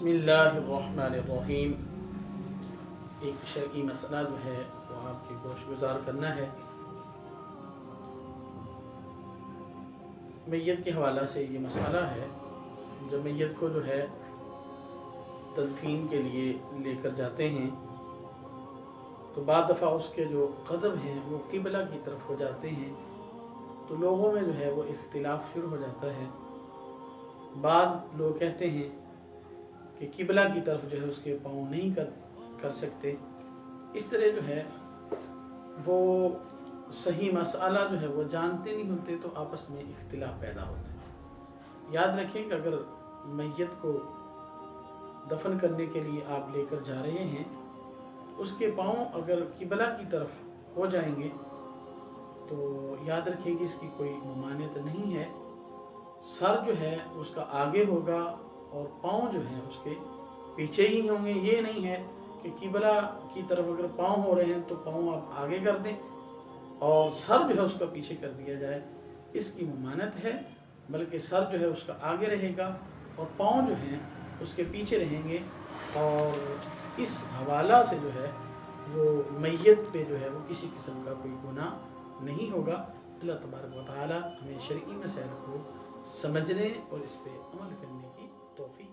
बिस्मिल्लाहिर्रहमानिर्रहीम। एक शरई मसला जो है वो आपकी गोश गुजार करना है। मैयत के हवाला से ये मसला है, जब मैयत को जो है तदफीन के लिए लेकर जाते हैं तो बाद दफ़ा उसके जो कदम हैं वो किबला की तरफ हो जाते हैं, तो लोगों में जो है वो इख्तिलाफ शुरू हो जाता है। बाद लोग कहते हैं कि किबला की तरफ जो है उसके पाँव नहीं कर सकते। इस तरह जो है वो सही मसला जो है वो जानते नहीं होते, तो आपस में इख्तिलाफ पैदा होता है। याद रखें कि अगर मैयत को दफन करने के लिए आप लेकर जा रहे हैं, उसके पाँव अगर किबला की तरफ हो जाएंगे तो याद रखें कि इसकी कोई ममानियत नहीं है। सर जो है उसका आगे होगा और पाँव जो हैं उसके पीछे ही होंगे। ये नहीं है कि किबला की तरफ अगर पाँव हो रहे हैं तो पाँव आप आगे कर दें और सर जो है उसका पीछे कर दिया जाए, इसकी ममानत है। बल्कि सर जो है उसका आगे रहेगा और पाँव जो हैं उसके पीछे रहेंगे, और इस हवाला से जो है वो मैयत पे जो है वो किसी किस्म का कोई गुनाह नहीं होगा। अल्लाह तबारक व तआला हमें शरई मसाइल को समझने और इस पे अमल करने की तौफीक